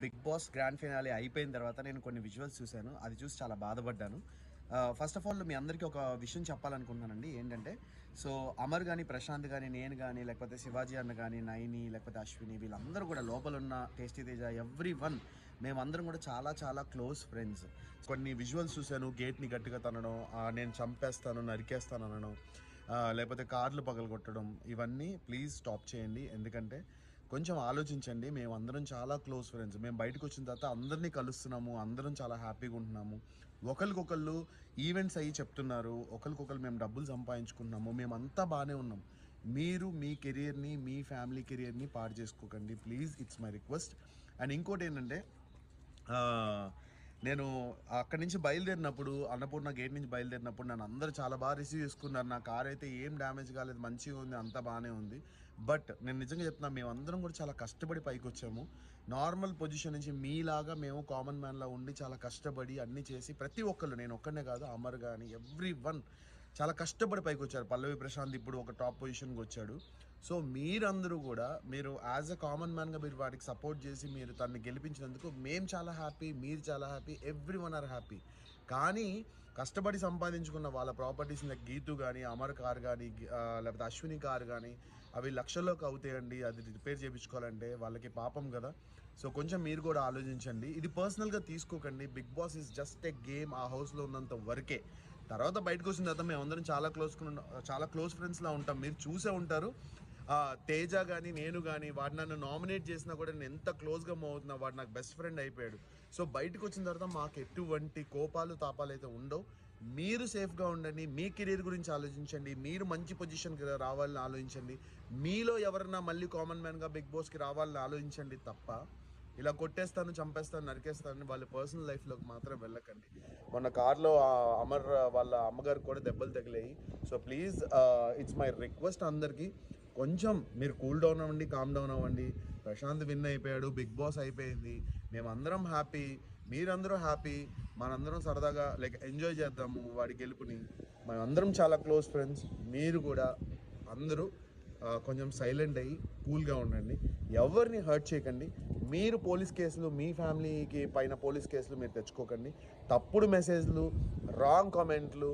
Big boss grand finale అయిపోయిన తర్వాత నేను కొన్ని విజువల్స్ చూశాను. అది చూసి చాలా బాధపడ్డాను. ఫస్ట్ ఆఫ్ ఆల్ మీ అందరికీ ఒక విషయం చెప్పాలనుకుంటున్నానండి. ఏంటంటే, సో అమర్ గాని, ప్రశాంత్ గాని, నేను గాని, లేకపోతే శివాజీ అన్న గాని, నైని, లేకపోతే అశ్విని వీళ్ళందరూ కూడా లోపలున్న టేస్టీ తేజ ఎవ్రీవన్ మేమందరం కూడా చాలా చాలా క్లోజ్ ఫ్రెండ్స్. కొన్ని విజువల్స్ చూశాను. గేట్‌ని గట్టిగా తన్నడం, నేను చంపేస్తాను, నరికేస్తాను అనడం, లేకపోతే కార్లు పగలగొట్టడం, ఇవన్నీ ప్లీజ్ స్టాప్ చేయండి. ఎందుకంటే కొంచెం ఆలోచించండి. మేమందరం చాలా క్లోజ్ ఫ్రెండ్స్. మేము బయటకొచ్చిన తర్వాత అందరినీ కలుస్తున్నాము. అందరం చాలా హ్యాపీగా ఉంటున్నాము. ఒకళ్ళకొకళ్ళు ఈవెంట్స్ అయ్యి చెప్తున్నారు. ఒకళ్ళకొకళ్ళు మేము డబ్బులు సంపాదించుకుంటున్నాము. మేమంతా బాగానే ఉన్నాం. మీరు మీ కెరియర్‌ని, మీ ఫ్యామిలీ కెరియర్‌ని పాడు చేసుకోకండి. Please it's my request. And ఇంకోటేంటంటే నేను అక్కడి నుంచి బయలుదేరినప్పుడు, అన్నపూర్ణ గేట్ నుంచి బయలుదేరినప్పుడు నన్ను అందరూ చాలా బాగా రిసీవ్ చేసుకున్నారు. నా కార్ అయితే ఏం డ్యామేజ్ కాలేదు, మంచిగా ఉంది, అంతా బాగానే ఉంది. బట్ నేను నిజంగా చెప్తున్నా, మేమందరం కూడా చాలా కష్టపడి పైకొచ్చాము. నార్మల్ పొజిషన్ నుంచి మీలాగా మేము కామన్ మ్యాన్‌లా ఉండి చాలా కష్టపడి అన్నీ చేసి ప్రతి ఒక్కళ్ళు, నేను ఒక్కడినే కాదు, అమర్ గాని ఎవ్రీవన్ చాలా కష్టపడి పైకొచ్చారు. పల్లవి ప్రశాంత్ ఇప్పుడు ఒక టాప్ పొజిషన్‌కి వచ్చాడు. సో మీరందరూ కూడా మీరు యాజ్ ఎ కామన్ మ్యాన్‌గా మీరు వాడికి సపోర్ట్ చేసి మీరు తనని గెలిపించినందుకు మేము చాలా హ్యాపీ, మీరు చాలా హ్యాపీ, ఎవ్రీవన్ ఆర్ హ్యాపీ. కానీ కష్టపడి సంపాదించుకున్న వాళ్ళ ప్రాపర్టీస్ లైక్ గీతు కానీ, అమర్ కార్ కానీ, లేకపోతే అశ్విని కార్ కానీ అవి లక్షల్లోకి అవుతాయండి. అది రిపేర్ చేయించుకోవాలంటే వాళ్ళకి పాపం కదా. సో కొంచెం మీరు కూడా ఆలోచించండి. ఇది పర్సనల్గా తీసుకోకండి. Bigg Boss is just a game. ఆ హౌస్లో ఉన్నంత వరకే. తర్వాత బయటకు వచ్చిన తర్వాత మేమందరం చాలా క్లోజ్ ఫ్రెండ్స్లా ఉంటాం. మీరు చూసే ఉంటారు. తేజ కానీ, నేను కానీ, వాడు నన్ను నామినేట్ చేసినా కూడా నేను ఎంత క్లోజ్గా మూవ్ అవుతున్నా, వాడు నాకు బెస్ట్ ఫ్రెండ్ అయిపోయాడు. సో బయటకు వచ్చిన తర్వాత మాకు ఎటువంటి కోపాలు తాపాలు అయితే ఉండవు. మీరు సేఫ్గా ఉండండి. మీ కెరీర్ గురించి ఆలోచించండి. మీరు మంచి పొజిషన్కి రావాలని ఆలోచించండి. మీలో ఎవరన్నా మళ్ళీ కామన్ మ్యాన్గా బిగ్ బాస్కి రావాలని ఆలోచించండి తప్ప ఇలా కొట్టేస్తాను, చంపేస్తాను, నరికేస్తాను వాళ్ళ పర్సనల్ లైఫ్లోకి మాత్రం వెళ్ళకండి. మొన్న కార్లో అమర్ వాళ్ళ అమ్మగారికి కూడా దెబ్బలు తగిలాయి. So please it's my request అందరికీ, కొంచెం మీరు కూల్ డౌన్ అవ్వండి, కామ్ డౌన్ అవ్వండి. ప్రశాంత్ విన్ అయిపోయాడు, బిగ్ బాస్ అయిపోయింది, మేమందరం హ్యాపీ, మీరందరూ హ్యాపీ, మనందరం సరదాగా లైక్ ఎంజాయ్ చేద్దాము వాడి గెలుపుని. మేమందరం చాలా క్లోజ్ ఫ్రెండ్స్. మీరు కూడా అందరూ కొంచెం సైలెంట్ అయ్యి కూల్గా ఉండండి. ఎవరిని హర్ట్ చేయకండి. మీరు పోలీస్ కేసులు, మీ ఫ్యామిలీకి పైన పోలీస్ కేసులు మీరు తెచ్చుకోకండి. తప్పుడు మెసేజ్లు, రాంగ్ కామెంట్లు,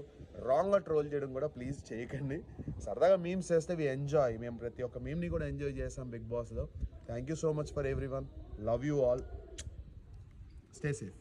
రాంగ్గా ట్రోల్ చేయడం కూడా ప్లీజ్ చేయకండి. సరదాగా మీమ్స్ చేస్తే వి ఎంజాయ్. మేము ప్రతి ఒక్క మీమ్ని కూడా ఎంజాయ్ చేస్తాం బిగ్ బాస్లో. Thank you so much for every one. Love you all. Stay safe.